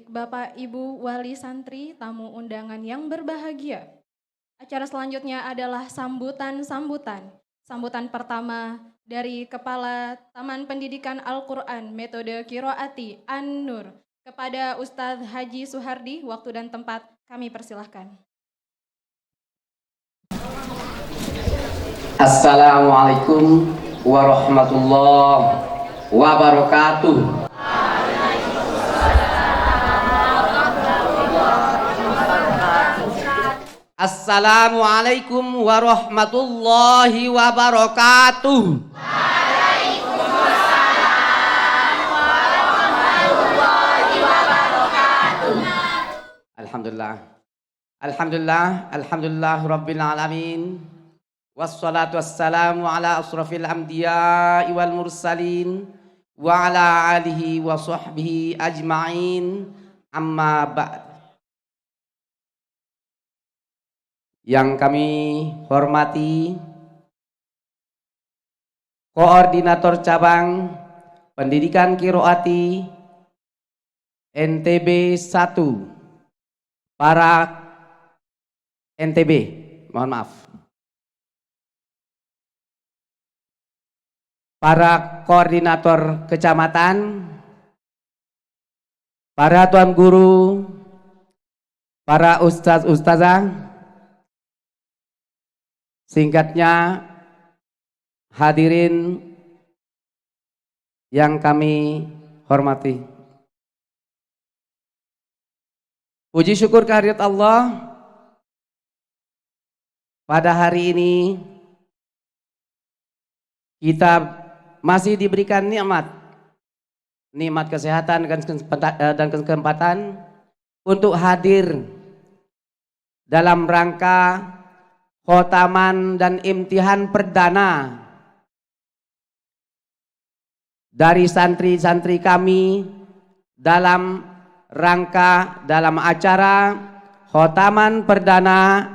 Bapak Ibu Wali Santri, tamu undangan yang berbahagia. Acara selanjutnya adalah sambutan-sambutan. Sambutan pertama dari Kepala Taman Pendidikan Al-Quran Metode Kiroati An-Nur kepada Ustadz Haji Suhardi. Waktu dan tempat kami persilahkan. Assalamualaikum warahmatullahi wabarakatuh. Assalamualaikum warahmatullahi wabarakatuh. Alhamdulillah. Alhamdulillah rabbil alamin. Wassalatu wassalamu ala asrafil anbiya'i wal mursalin wa ala alihi wa sahbihi ajma'in, amma ba'd. Yang kami hormati Koordinator Cabang Pendidikan Kiroati NTB 1 para NTB, mohon maaf, para koordinator kecamatan, para tuan guru, para ustaz-ustazah, singkatnya hadirin yang kami hormati. Puji syukur kehadirat Allah, pada hari ini kita masih diberikan nikmat kesehatan dan kesempatan untuk hadir dalam rangka khotaman dan imtihan perdana dari santri-santri kami dalam acara khotaman perdana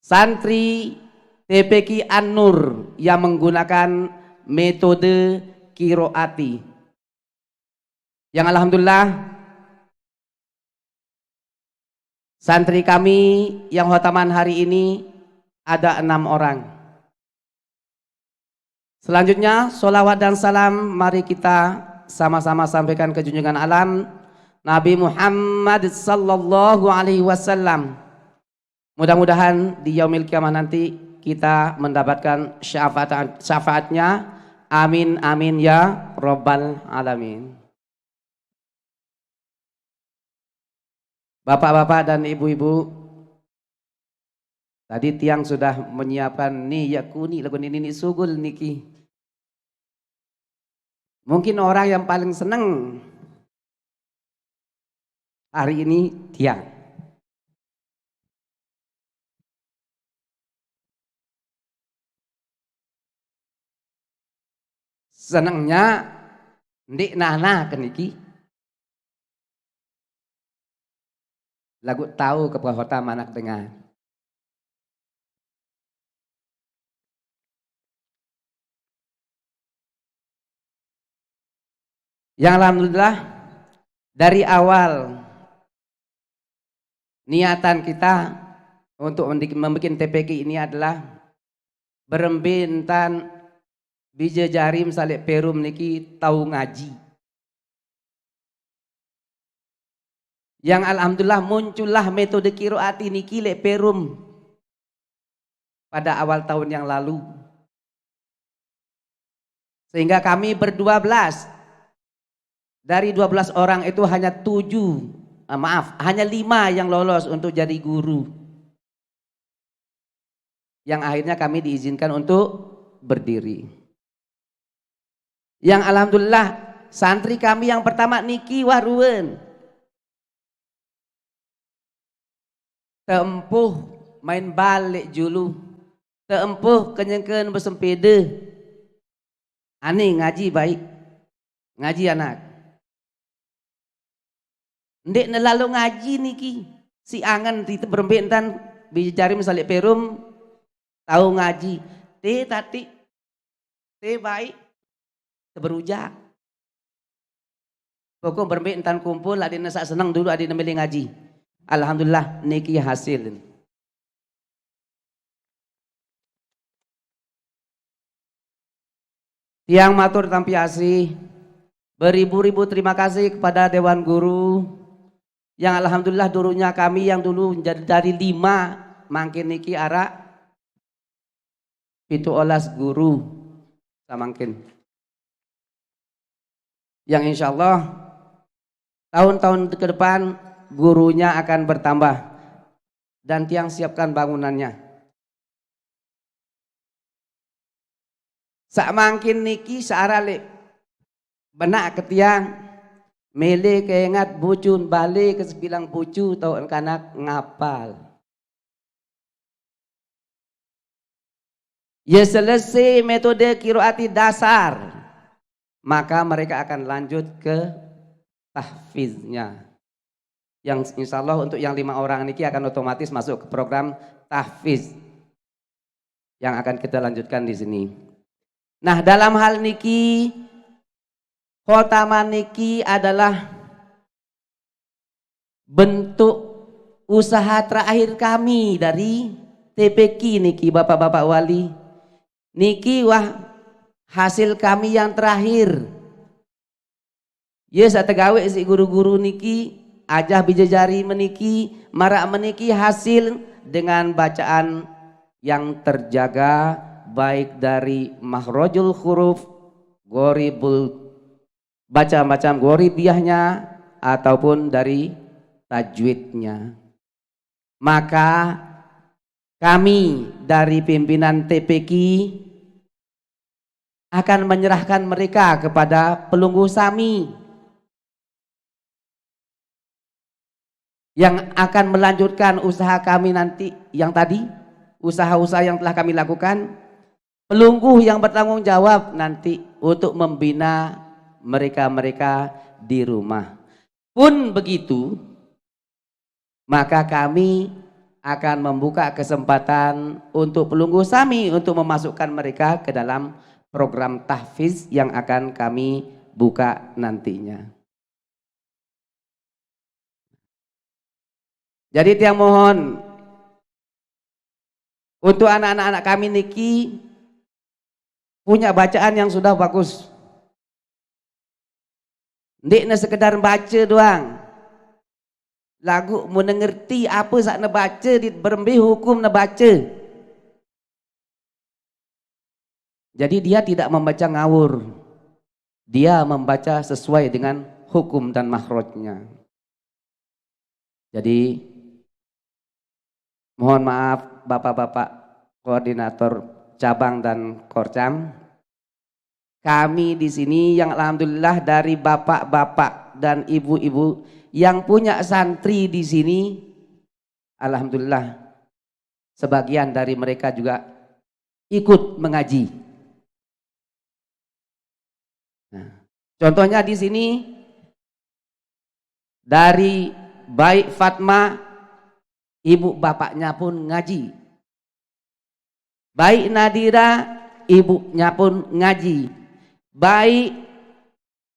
santri TPQ An-Nur yang menggunakan metode Kiroati, yang alhamdulillah santri kami yang khotaman hari ini ada 6 orang. Selanjutnya sholawat dan salam mari kita sama-sama sampaikan ke junjungan alam Nabi Muhammad sallallahu alaihi wasallam. Mudah-mudahan di yaumil kiamah nanti kita mendapatkan syafaatnya. Amin amin ya rabbal alamin. Bapak-bapak dan ibu-ibu, tadi tiang sudah menyiapkan nih yakuni lagu ini sugul niki. Mungkin orang yang paling senang hari ini tiang. Senangnya ndik nana keniki lagu tahu ke kota manak dengar. Yang alhamdulillah dari awal niatan kita untuk membuat TPQ ini adalah berembintan bija jarim salik perum niki tahu ngaji. Yang alhamdulillah muncullah metode Kiroati niki lek perum pada awal tahun yang lalu. Sehingga kami ber-12. Dari 12 orang itu hanya 5 yang lolos untuk jadi guru. Yang akhirnya kami diizinkan untuk berdiri. Yang alhamdulillah santri kami yang pertama niki waruan. Tempuh main balik julu. Tempuh kenyengkeun bersempeda. Ani ngaji baik. Ngaji anak. Ndek nelalu ngaji niki. Si angan itu berembentan bicara misalnya perum tahu ngaji. Tati baik berujak. Pokok bermbik entan kumpul adina sak senang dulu adina milih ngaji. Alhamdulillah niki hasil. Tiang matur tampi asih, beribu-ribu terima kasih kepada Dewan Guru yang alhamdulillah dulunya kami yang dulu dari 5 mangkin niki arak 17 guru samangkin. Yang insya Allah tahun-tahun ke depan gurunya akan bertambah dan tiang siapkan bangunannya. Sak mangkin niki searale benak ketiang mele keingat bucun balik ke sebilang bucu tau kanak ngapal. Ya selesai metode qiraati dasar, maka mereka akan lanjut ke tahfiznya. Yang insya Allah untuk yang 5 orang niki akan otomatis masuk ke program tahfiz yang akan kita lanjutkan di sini. Nah, dalam hal niki khotama niki adalah bentuk usaha terakhir kami dari TPQ niki Bapak-bapak wali. Niki wah hasil kami yang terakhir. Ya sategawe si guru-guru niki ajah bijajari meniki marak meniki hasil dengan bacaan yang terjaga baik dari makhrajul huruf, goribul baca-bacaan goribiyahnya ataupun dari tajwidnya. Maka kami dari pimpinan TPQ akan menyerahkan mereka kepada pelunggu sami yang akan melanjutkan usaha kami nanti yang tadi, usaha-usaha yang telah kami lakukan. Pelunggu yang bertanggung jawab nanti untuk membina mereka-mereka di rumah. Pun begitu, maka kami akan membuka kesempatan untuk pelunggu sami untuk memasukkan mereka ke dalam program tahfiz yang akan kami buka nantinya. Jadi tiang mohon untuk anak-anak kami niki punya bacaan yang sudah bagus. Ndek na sekedar baca doang. Lagu mau ngerti apa sak na baca di berembih hukum na baca. Jadi dia tidak membaca ngawur. Dia membaca sesuai dengan hukum dan makhrajnya. Jadi mohon maaf Bapak-bapak koordinator cabang dan korcam, kami di sini yang alhamdulillah dari bapak-bapak dan ibu-ibu yang punya santri di sini, alhamdulillah sebagian dari mereka juga ikut mengaji. Nah, contohnya di sini dari baik Fatma, ibu bapaknya pun ngaji. Baik Nadira, ibunya pun ngaji. Baik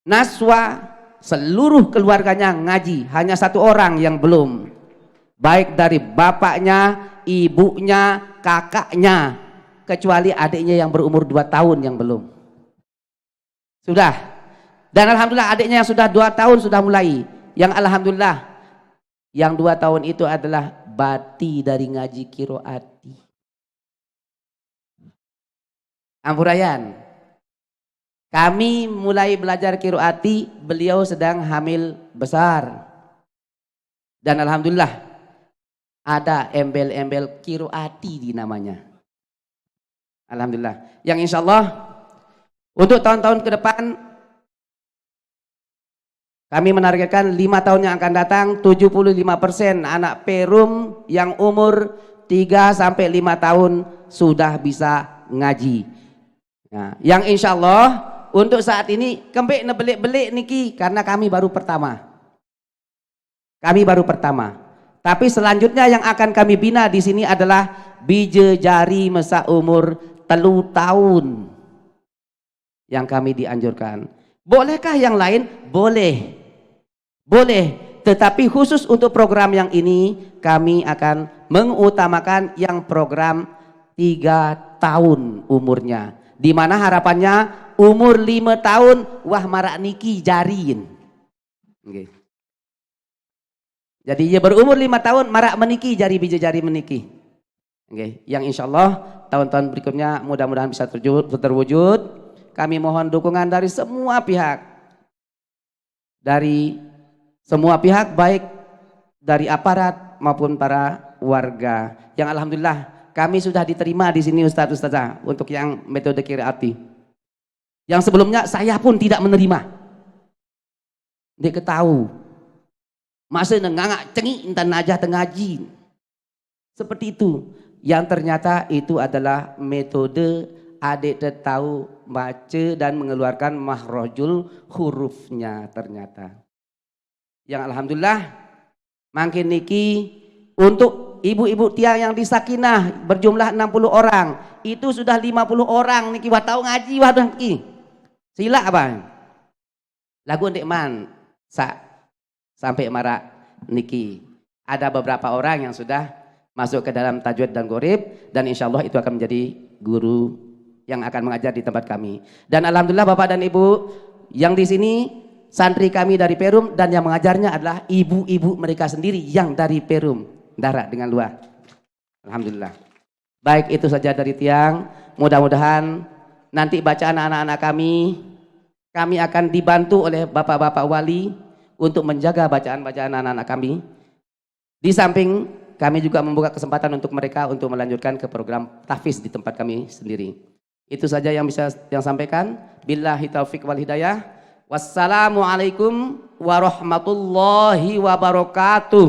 Naswa, seluruh keluarganya ngaji. Hanya 1 orang yang belum. Baik dari bapaknya, ibunya, kakaknya. Kecuali adiknya yang berumur 2 tahun yang belum. Sudah. Dan alhamdulillah adiknya yang sudah 2 tahun sudah mulai. Yang alhamdulillah yang 2 tahun itu adalah bati dari ngaji qiraati. Ampurayan, kami mulai belajar qiraati, beliau sedang hamil besar. Dan alhamdulillah ada embel-embel qiraati di namanya. Alhamdulillah. Yang insya Allah untuk tahun-tahun ke depan kami menargetkan 5 tahun yang akan datang 75% anak perum yang umur 3 sampai 5 tahun sudah bisa ngaji. Nah, yang insya Allah untuk saat ini kembali nebelik-belik niki karena kami baru pertama. Kami baru pertama. Tapi selanjutnya yang akan kami bina di sini adalah bijejari masa umur 3 tahun. Yang kami dianjurkan. Bolehkah yang lain? Boleh. Boleh, tetapi khusus untuk program yang ini kami akan mengutamakan yang program 3 tahun umurnya. Di mana harapannya umur 5 tahun wah marak niki jariin. Okay. Jadi ia berumur 5 tahun marak meniki jari bija jari meniki. Okay. Yang insya Allah tahun-tahun berikutnya mudah-mudahan bisa terwujud. Kami mohon dukungan dari semua pihak. Dari semua pihak baik dari aparat maupun para warga. Yang alhamdulillah kami sudah diterima di sini Ustazah untuk yang metode qiraati. Yang sebelumnya saya pun tidak menerima. Dia ketahu. Masa ngangak cengi intan najah tengaji. Seperti itu. Yang ternyata itu adalah metode adik tahu baca dan mengeluarkan mahrojul hurufnya ternyata. Yang alhamdulillah makin niki untuk ibu-ibu tiang yang di Sakinah berjumlah 60 orang. Itu sudah 50 orang niki wah tahu ngaji wah niki. Sila apa? Lagu ndek man sampai marak niki. Ada beberapa orang yang sudah masuk ke dalam tajwid dan gharib dan insya Allah itu akan menjadi guru yang akan mengajar di tempat kami. Dan alhamdulillah Bapak dan Ibu yang di sini santri kami dari Perum dan yang mengajarnya adalah ibu-ibu mereka sendiri yang dari Perum, darat dengan luar. Alhamdulillah. Baik itu saja dari tiang. Mudah-mudahan nanti bacaan anak-anak kami akan dibantu oleh bapak-bapak wali untuk menjaga bacaan-bacaan anak-anak kami. Di samping kami juga membuka kesempatan untuk mereka untuk melanjutkan ke program tahfiz di tempat kami sendiri. Itu saja yang bisa yang sampaikan. Billahi taufik wal hidayah. Wassalamualaikum warahmatullahi wabarakatuh.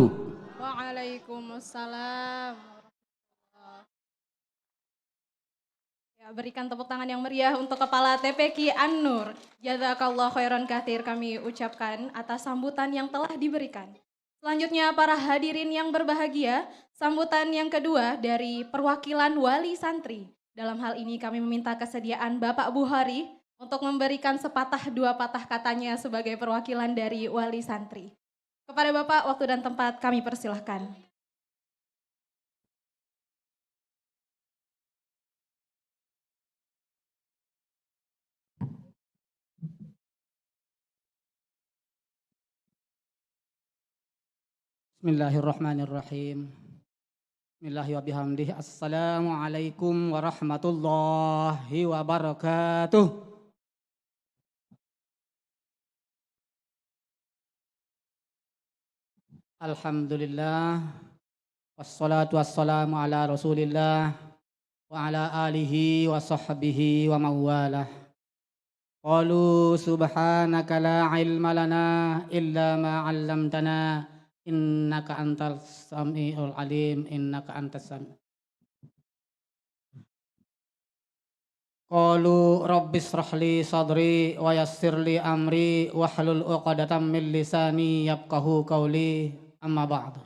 Waalaikumsalam. Ya, berikan tepuk tangan yang meriah untuk Kepala TPQ An-Nur. Jazakallah khairan katsir kami ucapkan atas sambutan yang telah diberikan. Selanjutnya para hadirin yang berbahagia, sambutan yang kedua dari perwakilan wali santri. Dalam hal ini kami meminta kesediaan Bapak Buhari untuk memberikan sepatah dua patah katanya sebagai perwakilan dari wali santri. Kepada Bapak, waktu dan tempat kami persilahkan. Bismillahirrahmanirrahim. Bismillahirrahmanirrahim. Assalamualaikum warahmatullahi wabarakatuh. Alhamdulillah. Wassalatu wassalamu ala rasulillah wa ala alihi wa sahbihi wa mawalah. Qalu subhanaka la ilma lana illa ma 'allamtana innaka antas samiul alim innaka antas sami. Qalu rabbis shrahli sadri wa yassirli amri wahlul 'uqdatam min lisani yafqahu qawli amma ba'du.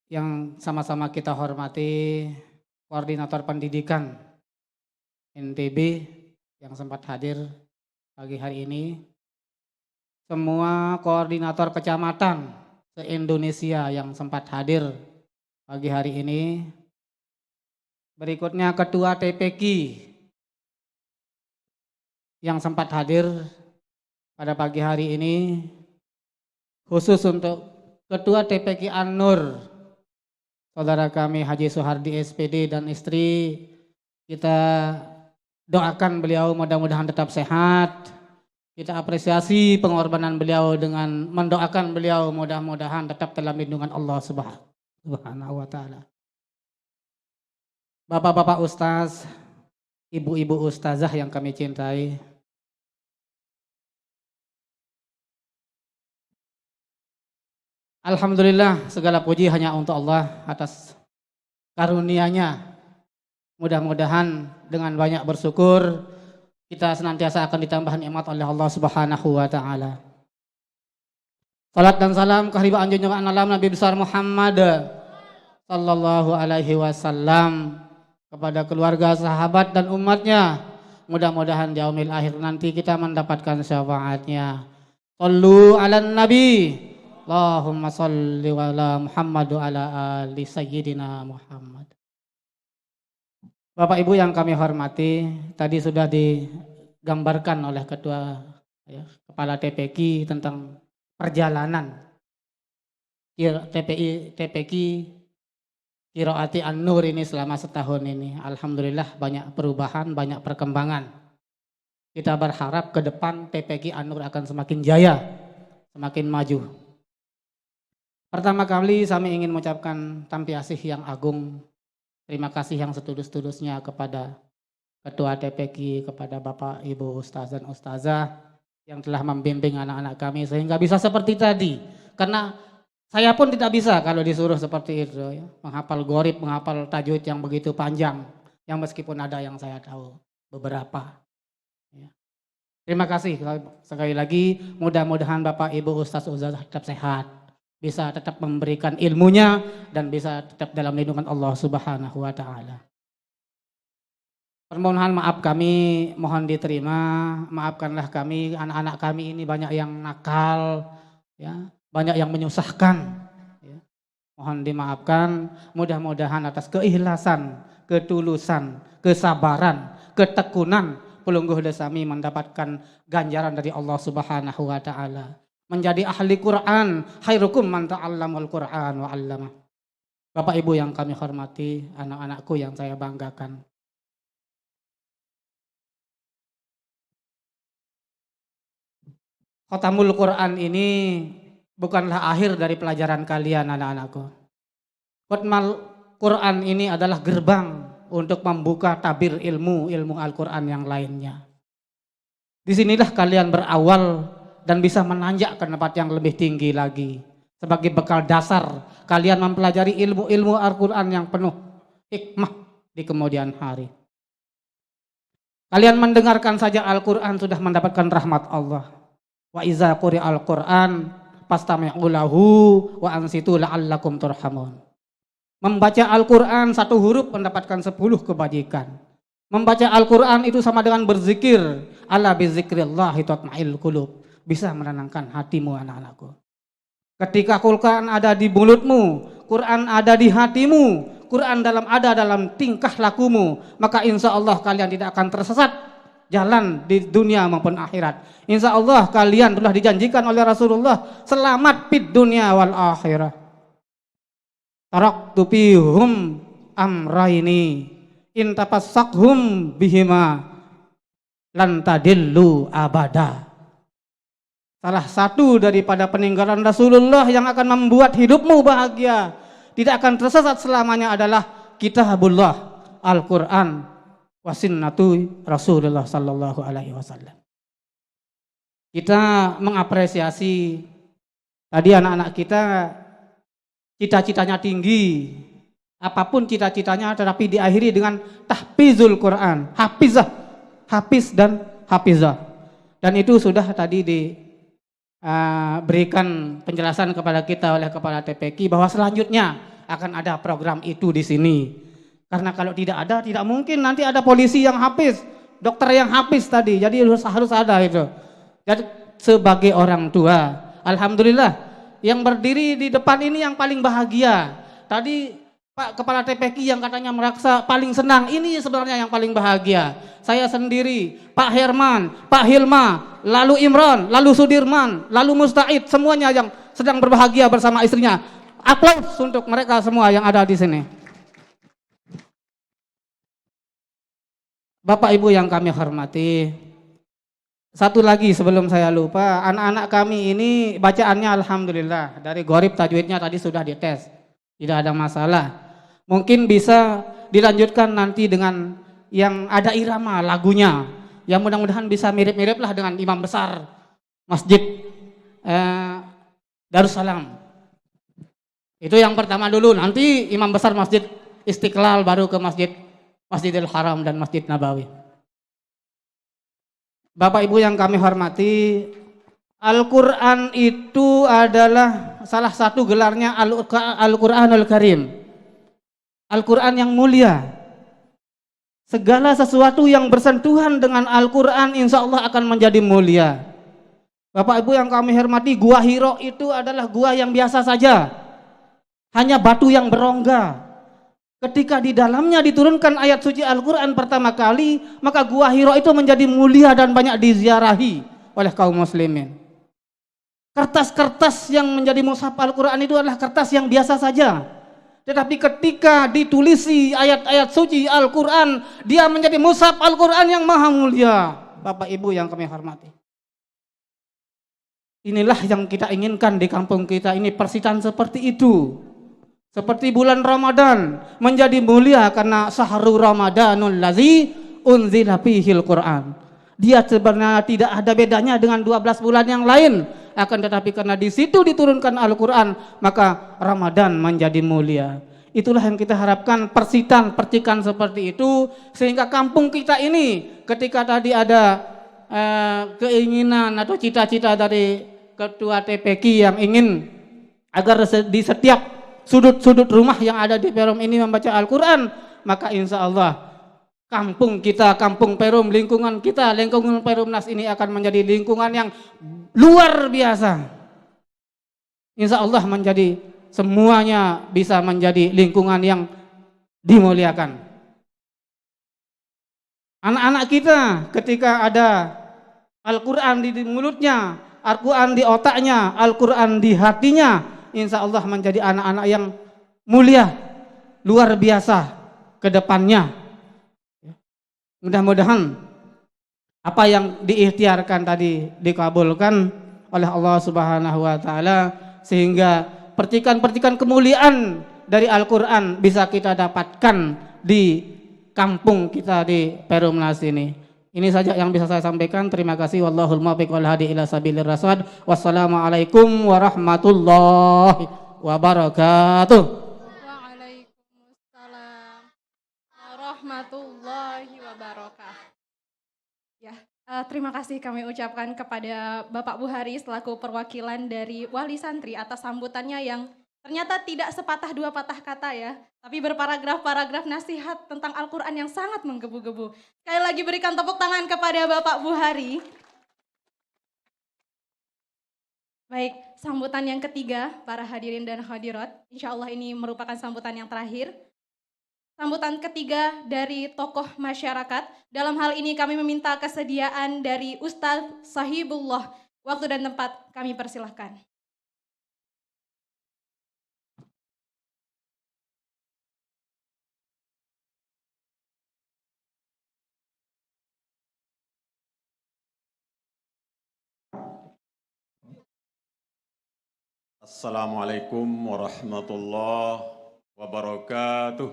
Yang sama-sama kita hormati koordinator pendidikan NTB yang sempat hadir pagi hari ini, semua koordinator kecamatan se-Indonesia yang sempat hadir pagi hari ini, berikutnya ketua TPQ yang sempat hadir pada pagi hari ini, khusus untuk ketua TPQ An-Nur, saudara kami Haji Suhardi SPD dan istri, kita doakan beliau mudah-mudahan tetap sehat. Kita apresiasi pengorbanan beliau dengan mendoakan beliau mudah-mudahan tetap dalam lindungan Allah Subhanahu wa taala. Bapak-bapak ustaz, ibu-ibu ustazah yang kami cintai, alhamdulillah segala puji hanya untuk Allah atas karunia-Nya. Mudah-mudahan dengan banyak bersyukur kita senantiasa akan ditambah nikmat oleh Allah Subhanahu wa taala. Salat dan salam kehadiran junjungan alam Nabi besar Muhammad sallallahu alaihi wasallam kepada keluarga, sahabat dan umatnya. Mudah-mudahan di yaumil akhir nanti kita mendapatkan syafaatnya. Sallu ala nabi. Allahumma salli ala Muhammad wa ala ali sayyidina Muhammad. Bapak Ibu yang kami hormati, tadi sudah digambarkan oleh Ketua Kepala TPQ tentang perjalanan TPQ Qiraati An-Nur ini selama setahun ini. Alhamdulillah banyak perubahan, banyak perkembangan. Kita berharap ke depan TPQ An-Nur akan semakin jaya, semakin maju. Pertama kali kami ingin mengucapkan tampiasih yang agung. Terima kasih yang setulus-tulusnya kepada Ketua TPQ, kepada Bapak Ibu Ustaz dan Ustazah yang telah membimbing anak-anak kami sehingga bisa seperti tadi. Karena saya pun tidak bisa kalau disuruh seperti itu, ya. Menghafal gharib, menghafal tajwid yang begitu panjang, yang meskipun ada yang saya tahu beberapa. Ya. Terima kasih sekali lagi, mudah-mudahan Bapak Ibu Ustaz Ustazah tetap sehat, bisa tetap memberikan ilmunya dan bisa tetap dalam lindungan Allah Subhanahu wa taala. Permohonan maaf kami mohon diterima, maafkanlah kami, anak-anak kami ini banyak yang nakal, ya. Banyak yang menyusahkan, ya. Mohon dimaafkan, mudah-mudahan atas keikhlasan, ketulusan, kesabaran, ketekunan Pelungguh Desami mendapatkan ganjaran dari Allah Subhanahu wa taala. Menjadi ahli Quran, khairukum man ta'allamul Quran wa 'allamah. Bapak Ibu yang kami hormati, anak-anakku yang saya banggakan. Khatamul Quran ini bukanlah akhir dari pelajaran kalian anak-anakku. Khatamul Quran ini adalah gerbang untuk membuka tabir ilmu Al-Quran yang lainnya. Disinilah kalian berawal dan bisa menanjak ke tempat yang lebih tinggi lagi. Sebagai bekal dasar kalian mempelajari ilmu Al-Quran yang penuh hikmah di kemudian hari. Kalian mendengarkan saja Al-Quran sudah mendapatkan rahmat Allah. Wa iza quri'al Quran fastami'u lahu wa ansitu la'allakum turhamun. Membaca Al-Quran satu huruf mendapatkan 10 kebajikan. Membaca Al-Quran itu sama dengan berzikir. Ala bizikrillah tatma'il qulub. Bisa menenangkan hatimu anak-anakku. Ketika Quran ada di mulutmu, Quran ada di hatimu, Quran ada dalam tingkah lakumu, maka insya Allah kalian tidak akan tersesat jalan di dunia maupun akhirat. Insya Allah kalian telah dijanjikan oleh Rasulullah selamat fid dunia wal akhirah. Taraktu fihum amraini in tafassakhum bihima lan tadillu abada. Salah satu daripada peninggalan Rasulullah yang akan membuat hidupmu bahagia, tidak akan tersesat selamanya adalah kitabullah Al-Quran wasinnatu Rasulullah sallallahu alaihi wasallam. Kita mengapresiasi tadi anak-anak kita cita-citanya tinggi, apapun cita-citanya tetapi diakhiri dengan tahfizul Quran, hafiz dan hafizah. Dan itu sudah tadi berikan penjelasan kepada kita oleh Kepala TPQ bahwa selanjutnya akan ada program itu di sini. Karena kalau tidak ada, tidak mungkin nanti ada polisi yang hafiz, dokter yang hafiz tadi. Jadi harus ada itu. Jadi sebagai orang tua, alhamdulillah yang berdiri di depan ini yang paling bahagia. Tadi Pak Kepala TPQ yang katanya merasa paling senang, ini sebenarnya yang paling bahagia. Saya sendiri, Pak Herman, Pak Hilma, lalu Imran, lalu Sudirman, lalu Musta'id, semuanya yang sedang berbahagia bersama istrinya. Aplaus untuk mereka semua yang ada di sini. Bapak Ibu yang kami hormati, satu lagi sebelum saya lupa, anak-anak kami ini bacaannya alhamdulillah, dari gharib tajwidnya tadi sudah dites, tidak ada masalah. Mungkin bisa dilanjutkan nanti dengan yang ada irama lagunya, yang mudah-mudahan bisa mirip-mirip lah dengan imam besar Masjid Darussalam. Itu yang pertama dulu, nanti imam besar Masjid Istiqlal, baru ke Masjidil Haram dan Masjid Nabawi. Bapak Ibu yang kami hormati, Al-Quran itu adalah salah satu gelarnya Al-Quranul Karim. Al-Quran yang mulia. Segala sesuatu yang bersentuhan dengan Al-Quran insya Allah akan menjadi mulia. Bapak Ibu yang kami hormati, Gua Hiro itu adalah gua yang biasa saja. Hanya batu yang berongga. Ketika di dalamnya diturunkan ayat suci Al-Quran pertama kali, maka Gua Hiro itu menjadi mulia dan banyak diziarahi oleh kaum muslimin. Kertas-kertas yang menjadi mushaf Al-Quran itu adalah kertas yang biasa saja. Tetapi ketika ditulisi ayat-ayat suci Al-Quran, dia menjadi mushaf Al-Quran yang maha mulia. Bapak Ibu yang kami hormati. Inilah yang kita inginkan di kampung kita ini, persitan seperti itu. Seperti bulan Ramadan menjadi mulia karena syahrul Ramadanul ladzi unzila fihil Quran. Dia sebenarnya tidak ada bedanya dengan 12 bulan yang lain, akan tetapi karena di situ diturunkan Al-Quran, maka Ramadan menjadi mulia. Itulah yang kita harapkan, percikan seperti itu, sehingga kampung kita ini ketika tadi ada keinginan atau cita-cita dari Ketua TPQ yang ingin agar di setiap sudut-sudut rumah yang ada di Perum ini membaca Al-Quran, maka insya Allah kampung kita, kampung Perum, lingkungan kita, lingkungan Perumnas ini akan menjadi lingkungan yang luar biasa. Insya Allah menjadi, semuanya bisa menjadi lingkungan yang dimuliakan. Anak-anak kita ketika ada Al-Quran di mulutnya, Al-Quran di otaknya, Al-Quran di hatinya, insya Allah menjadi anak-anak yang mulia, luar biasa ke depannya. Mudah-mudahan apa yang diikhtiarkan tadi dikabulkan oleh Allah Subhanahu wa taala, sehingga percikan-percikan kemuliaan dari Al-Quran bisa kita dapatkan di kampung kita di Perumnas ini. Ini saja yang bisa saya sampaikan. Terima kasih. Wallahul muwaffiq wal hadi ila sabilir rasyad. Wassalamualaikum warahmatullahi wabarakatuh. Waalaikumsalam warahmatullahi wabarakatuh. Ya, terima kasih kami ucapkan kepada Bapak Buhari selaku perwakilan dari wali santri atas sambutannya yang ternyata tidak sepatah dua patah kata ya, tapi berparagraf-paragraf nasihat tentang Al-Quran yang sangat menggebu-gebu. Sekali lagi berikan tepuk tangan kepada Bapak Buhari. Baik, sambutan yang ketiga para hadirin dan hadirat, insya Allah ini merupakan sambutan yang terakhir. Sambutan ketiga dari tokoh masyarakat, dalam hal ini kami meminta kesediaan dari Ustadz Sahibullah. Waktu dan tempat kami persilahkan. Assalamualaikum warahmatullahi wabarakatuh.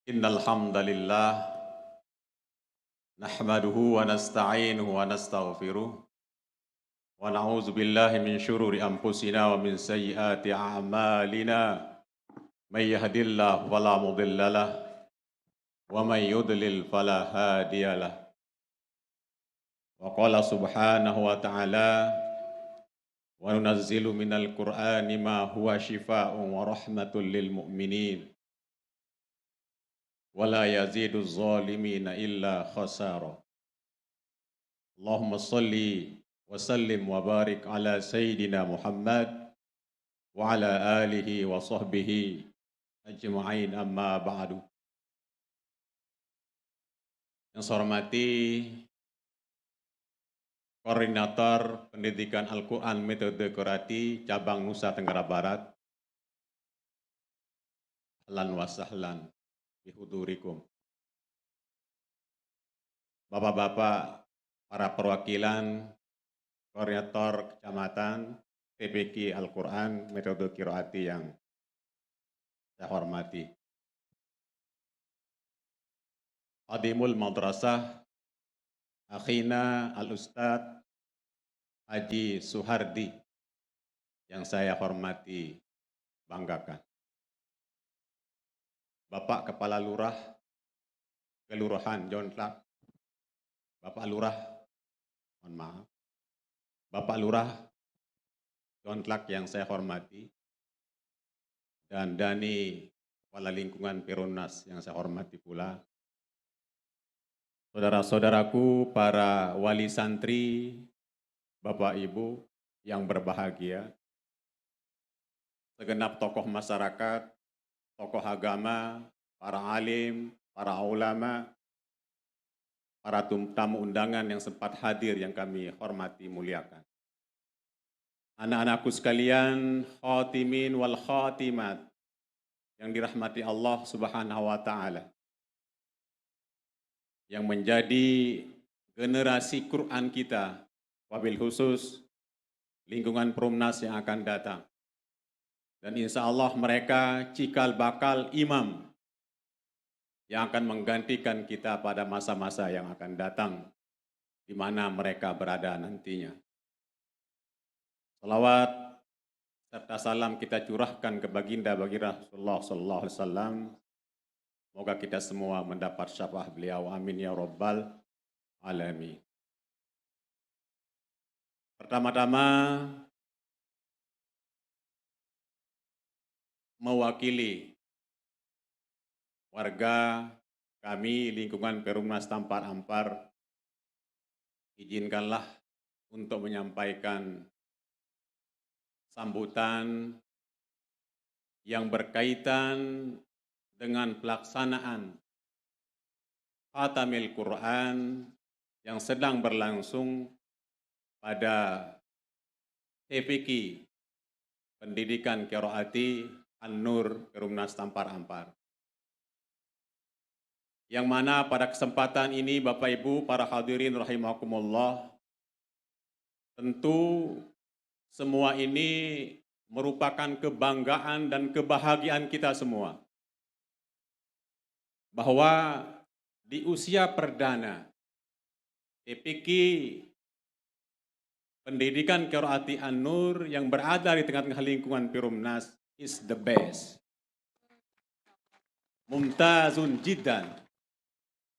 Innal hamdalillah nahmaduhu wa nasta'inuhu wa nastaghfiruh wa na'udzu billahi min syururi anfusina wa min sayyiati a'malina. May yahdihillahu fala mudilla lahu wa may yudlil fala hadiyalah. Wa qala subhanahu wa ta'ala wa nunazzilu minal qur'ani ma huwa shifaa'un wa rahmatul lil mu'minin wa la yazidu zalimina illa khasara. Allahumma salli wa sallim wa barik ala sayyidina Muhammad wa ala alihi wa sahbihi ajma'in, amma ba'du. Yang saya hormati Koordinator Pendidikan Al-Quran Metode Qiraati Cabang Nusa Tenggara Barat, ahlan wa sahlan bihudurikum. Bapak-bapak, para perwakilan Koordinator Kecamatan TPQ Al-Quran Metode Qiraati yang saya hormati. Adimul Madrasah Akhina Al-Ustadz Haji Suhardi yang saya hormati, banggakan. Bapak Kepala Lurah Kelurahan Jontlak, Bapak Lurah, mohon maaf, Bapak Lurah Jontlak yang saya hormati, dan Dani Kepala Lingkungan Perumnas yang saya hormati pula, saudara-saudaraku, para wali santri, Bapak Ibu yang berbahagia, segenap tokoh masyarakat, tokoh agama, para alim, para ulama, para tamu undangan yang sempat hadir yang kami hormati muliakan. Anak-anakku sekalian, khatimin wal khatimat, yang dirahmati Allah Subhanahu wa Ta'ala, yang menjadi generasi Quran kita, wabil khusus lingkungan Perumnas yang akan datang. Dan insya Allah mereka cikal bakal imam yang akan menggantikan kita pada masa-masa yang akan datang, di mana mereka berada nantinya. Salawat serta salam kita curahkan ke baginda Rasulullah sallallahu alaihi wasallam. Semoga kita semua mendapat syafaat beliau. Amin ya rabbal alamin. Pertama-tama mewakili warga kami lingkungan Perumnas Tampar Ampar, izinkanlah untuk menyampaikan sambutan yang berkaitan dengan pelaksanaan Khatamil Quran yang sedang berlangsung pada TPQ Pendidikan Qiraati An-Nur Perumnas Tampar Ampar. Yang mana pada kesempatan ini Bapak Ibu para hadirin rahimakumullah, tentu semua ini merupakan kebanggaan dan kebahagiaan kita semua. Bahwa di usia perdana TPQ Pendidikan Qiraati An-Nur yang berada di tengah-tengah lingkungan Perumnas is the best. Mumtazun jiddan.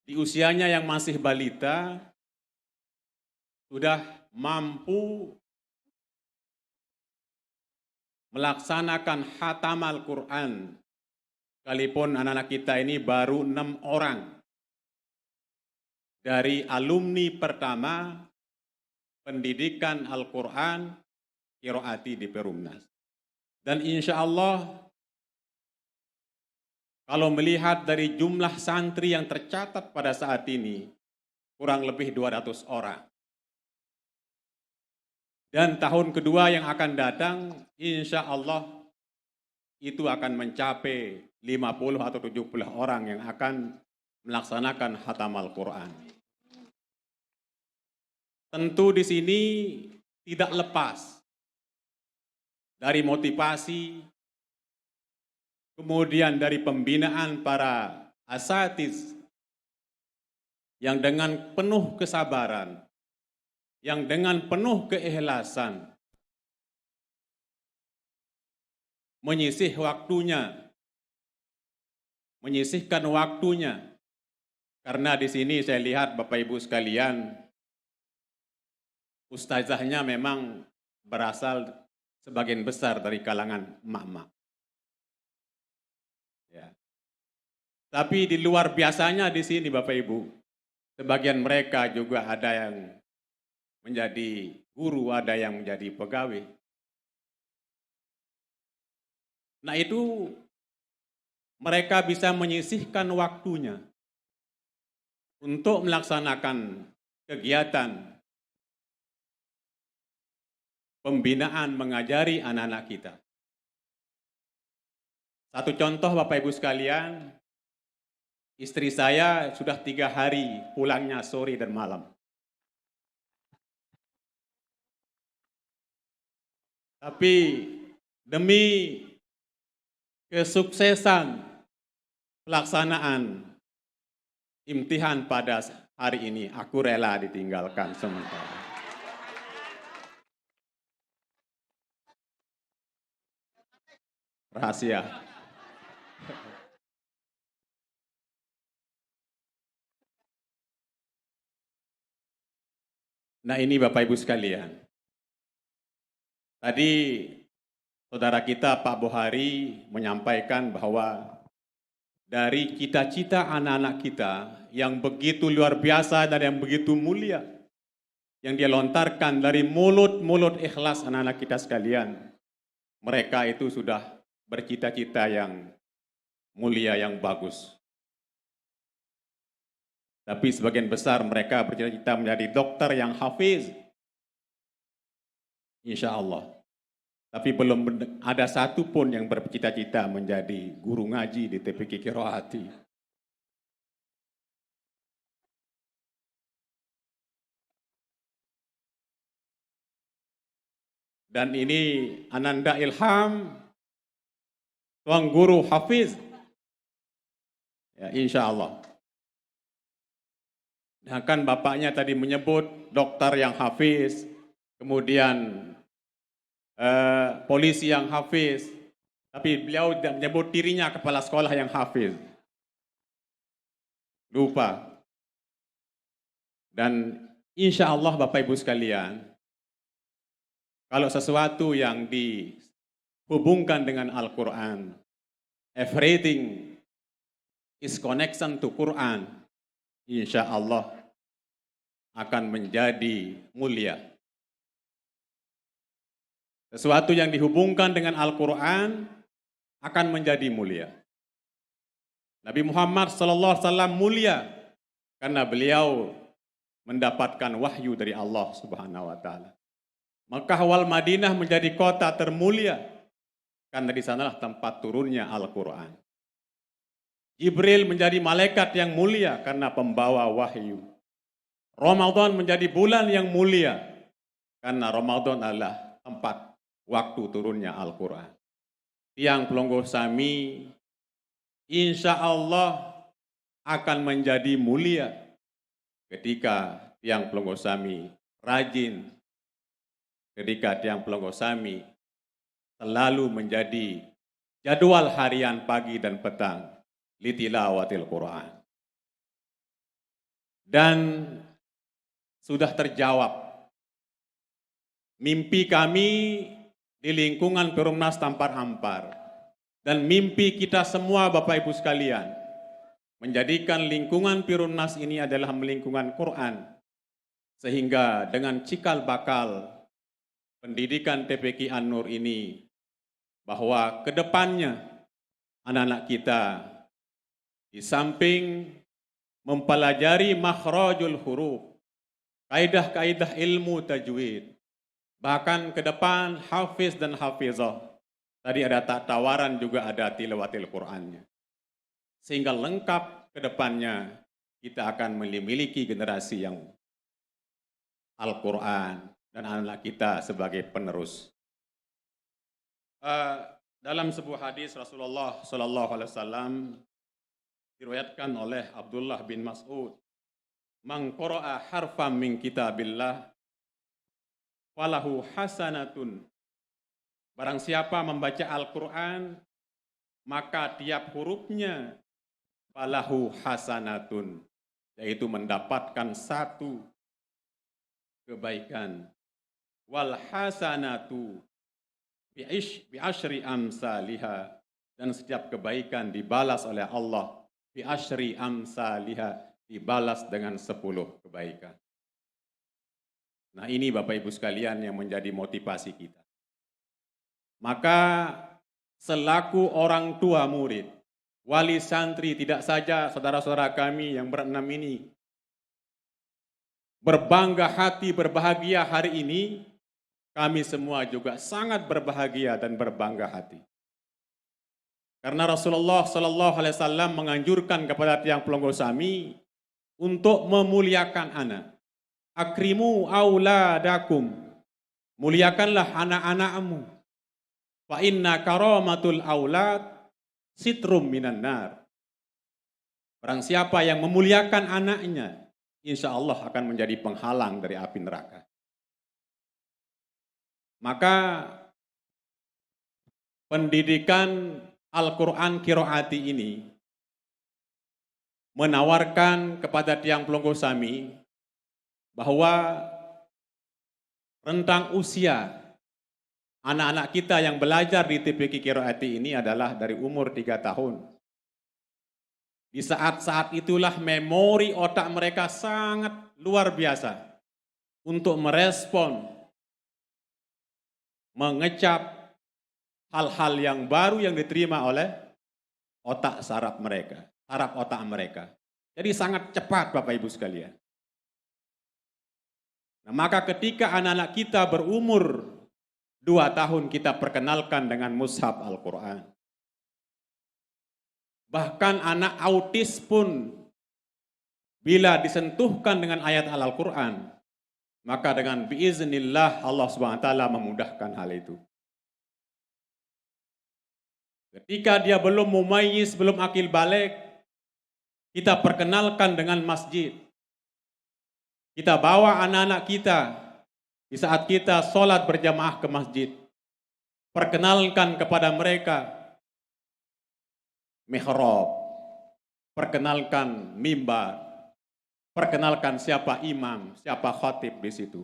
Di usianya yang masih balita, sudah mampu melaksanakan khatam Al-Quran. Sekalipun anak-anak kita ini baru 6 orang. Dari alumni pertama pendidikan Al-Quran Qiraati di Perumnas. Dan insya Allah, kalau melihat dari jumlah santri yang tercatat pada saat ini, kurang lebih 200 orang. Dan tahun kedua yang akan datang, insya Allah itu akan mencapai 50 atau 70 orang yang akan melaksanakan khatam Al-Quran. Tentu di sini tidak lepas dari motivasi, kemudian dari pembinaan para asatiz yang dengan penuh kesabaran, yang dengan penuh keikhlasan menyisihkan waktunya, karena di sini saya lihat Bapak Ibu sekalian, ustazahnya memang berasal sebagian besar dari kalangan emak-emak. Ya. Tapi di luar biasanya di sini Bapak Ibu, sebagian mereka juga ada yang menjadi guru, ada yang menjadi pegawai. Nah itu mereka bisa menyisihkan waktunya untuk melaksanakan kegiatan pembinaan mengajari anak-anak kita. Satu contoh Bapak Ibu sekalian, istri saya sudah 3 hari pulangnya sore dan malam. Tapi demi kesuksesan pelaksanaan imtihan pada hari ini, aku rela ditinggalkan sementara. Rahasia. Nah ini Bapak Ibu sekalian, tadi saudara kita Pak Bohari menyampaikan bahwa dari cita-cita anak-anak kita yang begitu luar biasa dan yang begitu mulia, yang dia lontarkan dari mulut-mulut ikhlas anak-anak kita sekalian. Mereka itu sudah bercita-cita yang mulia, yang bagus. Tapi sebagian besar mereka bercita-cita menjadi dokter yang hafiz, insya Allah. Tapi belum ada satu pun yang bercita-cita menjadi guru ngaji di TPQ Qiraati. Dan ini Ananda Ilham, tuan guru hafiz, ya, insya Allah. Dan kan bapaknya tadi menyebut dokter yang hafiz, kemudian polisi yang hafiz, tapi beliau tidak menyebut dirinya kepala sekolah yang hafiz. Lupa. Dan insya Allah Bapak Ibu sekalian, kalau sesuatu yang dihubungkan dengan Al-Quran, everything is connection to Quran, insya Allah akan menjadi mulia. Sesuatu yang dihubungkan dengan Al-Quran akan menjadi mulia. Nabi Muhammad SAW mulia karena beliau mendapatkan wahyu dari Allah Subhanahu wa Ta'ala. Makkah wal Madinah menjadi kota termulia karena di sanalah tempat turunnya Al-Quran. Jibril menjadi malaikat yang mulia karena pembawa wahyu. Ramadan menjadi bulan yang mulia karena Ramadan adalah tempat waktu turunnya Al-Quran. Tiang Pelonggo Sami insya Allah akan menjadi mulia ketika Tiang Pelonggo Sami rajin, ketika Tiang Pelonggo Sami selalu menjadi jadwal harian pagi dan petang litilawatil Quran. Dan sudah terjawab mimpi kami di lingkungan Perumnas Tampar Ampar dan mimpi kita semua Bapak Ibu sekalian menjadikan lingkungan Perumnas ini adalah lingkungan Quran, sehingga dengan cikal bakal pendidikan TPQ An-Nur ini bahwa ke depannya anak-anak kita di samping mempelajari makhrajul huruf, kaidah-kaidah ilmu tajwid, bahkan ke depan hafiz dan hafizah. Tadi ada tawaran juga ada tilawatil Qur'annya. Sehingga lengkap ke depannya kita akan memiliki generasi yang Al-Quran dan anak kita sebagai penerus. Dalam sebuah hadis Rasulullah SAW diriwayatkan oleh Abdullah bin Mas'ud, "Man qara'a harfan min kitabillah falahu hasanatun." Barang siapa membaca Al-Quran, maka tiap hurufnya falahu hasanatun, yaitu mendapatkan satu kebaikan. Wal hasanatu bi asyri amsalihha, dan setiap kebaikan dibalas oleh Allah bi asyri amsalihha, dibalas dengan 10 kebaikan. Nah, ini Bapak Ibu sekalian yang menjadi motivasi kita. Maka selaku orang tua murid, wali santri, tidak saja saudara-saudara kami yang berenam ini berbangga hati, berbahagia hari ini, kami semua juga sangat berbahagia dan berbangga hati. Karena Rasulullah SAW menganjurkan kepada Tiang Pelonggo Sami untuk memuliakan anak. Akrimu auladakum, muliakanlah anak-anakmu. Fa inna karamatul aulad sitrum minan nar. Barang siapa yang memuliakan anaknya, insya Allah akan menjadi penghalang dari api neraka. Maka pendidikan Al-Quran Qiraati ini menawarkan kepada Tiang Pelonggo Sami bahwa rentang usia anak-anak kita yang belajar di TPQ Qiraati ini adalah dari umur 3 tahun Di saat-saat itulah memori otak mereka sangat luar biasa untuk merespon, mengecap hal-hal yang baru yang diterima oleh otak saraf mereka, saraf otak mereka. Jadi sangat cepat Bapak Ibu sekalian. Nah, maka ketika anak-anak kita berumur 2 tahun kita perkenalkan dengan mushaf Al-Quran. Bahkan anak autis pun bila disentuhkan dengan ayat Al-Quran, maka dengan biiznillah Allah SWT memudahkan hal itu. Ketika dia belum mumayyiz, belum akil balik, kita perkenalkan dengan masjid. Kita bawa anak-anak kita di saat kita sholat berjamaah ke masjid. Perkenalkan kepada mereka mihrab, perkenalkan mimbar, perkenalkan siapa imam, siapa khatib di situ.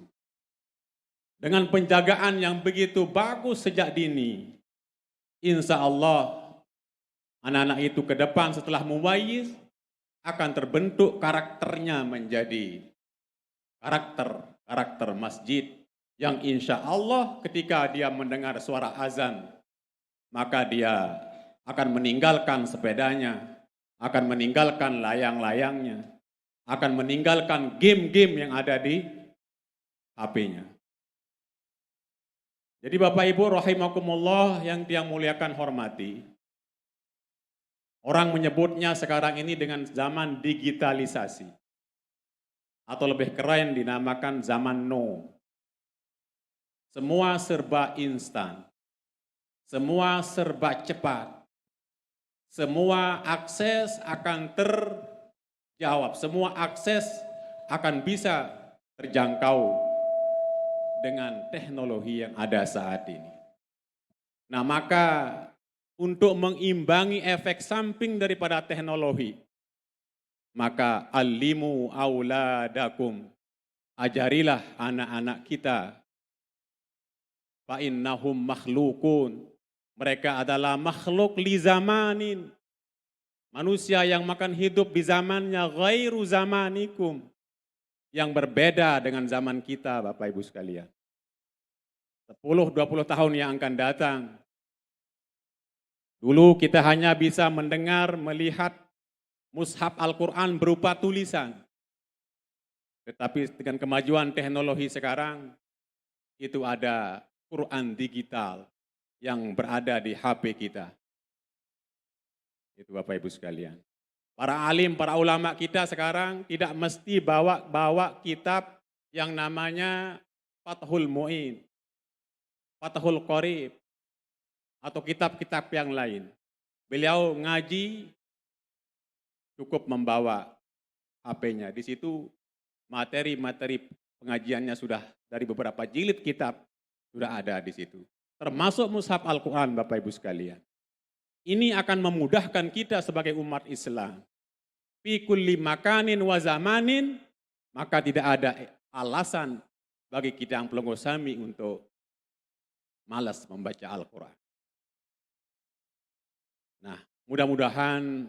Dengan penjagaan yang begitu bagus sejak dini, insya Allah anak-anak itu ke depan setelah mumayyiz akan terbentuk karakternya menjadi karakter masjid yang insya Allah ketika dia mendengar suara azan, maka dia akan meninggalkan sepedanya, akan meninggalkan layang-layangnya, akan meninggalkan game-game yang ada di HP-nya. Jadi Bapak Ibu rahimakumullah yang muliakan hormati, orang menyebutnya sekarang ini dengan zaman digitalisasi, atau lebih keren dinamakan zaman now. Semua serba instan, semua serba cepat, semua akses akan terjawab, semua akses akan bisa terjangkau dengan teknologi yang ada saat ini. Nah, maka untuk mengimbangi efek samping daripada teknologi, maka alimu auladakum, ajarilah anak-anak kita, fa innahum makhlukun, mereka adalah makhluk li zamanin, manusia yang makan hidup di zamannya ghairu zamanikum, yang berbeda dengan zaman kita Bapak Ibu sekalian. 10-20 tahun yang akan datang, dulu kita hanya bisa mendengar, melihat mushaf Al-Quran berupa tulisan. Tetapi dengan kemajuan teknologi sekarang, itu ada Quran digital yang berada di HP kita. Itu Bapak Ibu sekalian. Para alim, para ulama kita sekarang tidak mesti bawa kitab yang namanya Fathul Mu'in, Fathul Qorib, atau kitab-kitab yang lain. Beliau ngaji cukup membawa HP-nya. Di situ materi-materi pengajiannya sudah dari beberapa jilid kitab sudah ada di situ. Termasuk mushaf Al-Quran Bapak Ibu sekalian. Ini akan memudahkan kita sebagai umat Islam. Fi kulli makanin wa zamanin, maka tidak ada alasan bagi kita yang pelongo sami untuk malas membaca Al-Quran. Nah, mudah-mudahan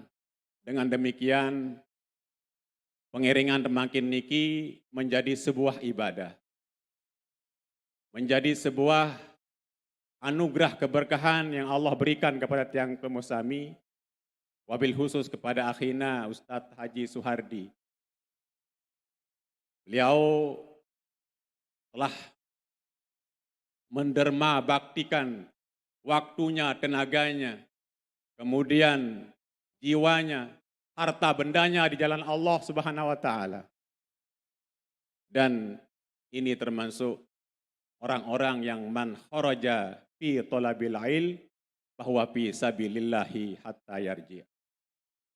dengan demikian pengiringan Temakin niki menjadi sebuah ibadah. Menjadi sebuah anugerah keberkahan yang Allah berikan kepada tiang pemusami, wabil khusus kepada akhina Ustadz Haji Suhardi. Beliau telah menderma baktikan waktunya, tenaganya, kemudian jiwanya, harta bendanya di jalan Allah Subhanahu wa taala. Dan ini termasuk orang-orang yang man kharaja fi talabil ilm bahwa fi sabilillahi hatta yarji.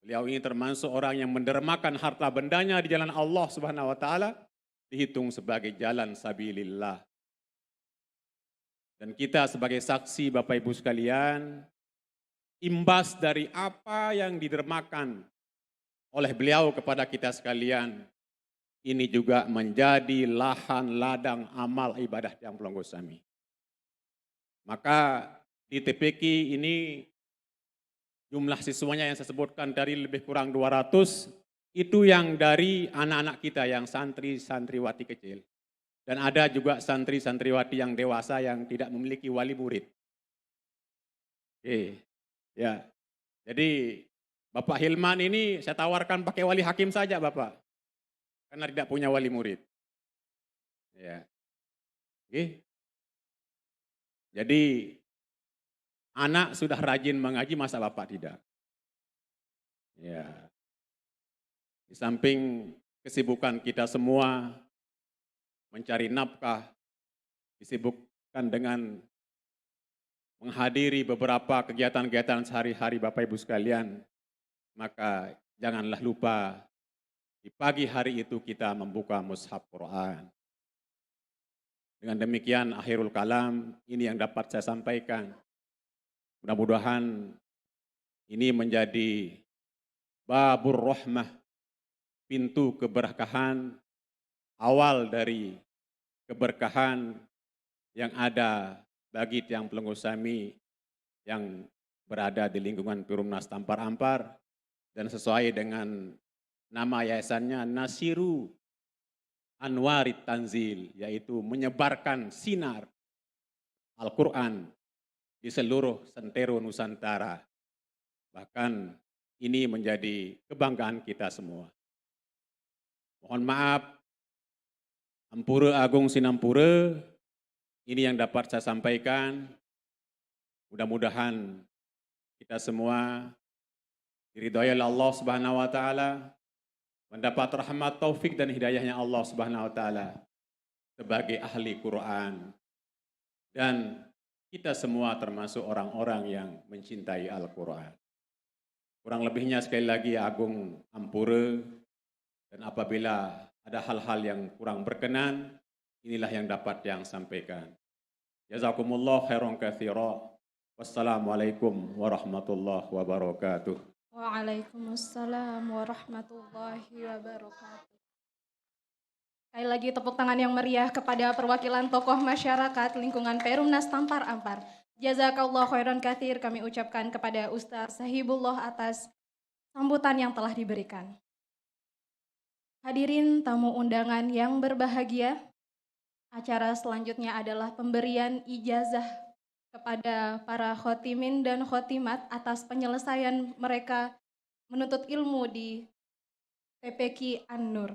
Beliau ini termasuk orang yang mendermakan harta bendanya di jalan Allah Subhanahu wa taala, dihitung sebagai jalan sabilillah. Dan kita sebagai saksi Bapak Ibu sekalian, imbas dari apa yang didermakan oleh beliau kepada kita sekalian, ini juga menjadi lahan ladang amal ibadah yang pelongo sami. Maka di TPQ ini jumlah siswanya yang saya sebutkan dari lebih kurang 200, itu yang dari anak-anak kita yang santri-santriwati kecil. Dan ada juga santri-santriwati yang dewasa yang tidak memiliki wali murid. Oke, ya. Jadi Bapak Hilman ini saya tawarkan pakai wali hakim saja Bapak. Karena tidak punya wali murid. Ya. Oke. Jadi anak sudah rajin mengaji, masa Bapak tidak? Ya. Di samping kesibukan kita semua mencari nafkah, disibukkan dengan menghadiri beberapa kegiatan-kegiatan sehari-hari Bapak Ibu sekalian, maka janganlah lupa di pagi hari itu kita membuka mushaf Quran. Dengan demikian akhirul kalam, ini yang dapat saya sampaikan. Mudah-mudahan ini menjadi babur rahmah, pintu keberkahan, awal dari keberkahan yang ada bagi tiang pelenggu Sami yang berada di lingkungan Perumnas Tampar Ampar, dan sesuai dengan nama yayasannya Nasiru Anwarit Tanzil, yaitu menyebarkan sinar Al-Quran di seluruh sentero Nusantara. Bahkan ini menjadi kebanggaan kita semua. Mohon maaf, Ampura Agung Sinampura, ini yang dapat saya sampaikan. Mudah-mudahan kita semua diridhoi oleh Allah Subhanahu wa taala, mendapat rahmat taufik dan hidayahnya Allah Subhanahu wa taala sebagai ahli Quran, dan kita semua termasuk orang-orang yang mencintai Al-Quran. Kurang lebihnya sekali lagi Agung Ampura, dan apabila ada hal-hal yang kurang berkenan, inilah yang dapat yang sampaikan. Jazakumullah khairan katsira. Wassalamualaikum warahmatullahi wabarakatuh. Waalaikumsalam warahmatullahi wabarakatuh. Sekali lagi tepuk tangan yang meriah kepada perwakilan tokoh masyarakat lingkungan Perumnas Tampar Ampar. Jazakallah khairan katsir kami ucapkan kepada Ustaz Sahibullah atas sambutan yang telah diberikan. Hadirin tamu undangan yang berbahagia, acara selanjutnya adalah pemberian ijazah kepada para khotimin dan khotimat atas penyelesaian mereka menuntut ilmu di TPQ An-Nur.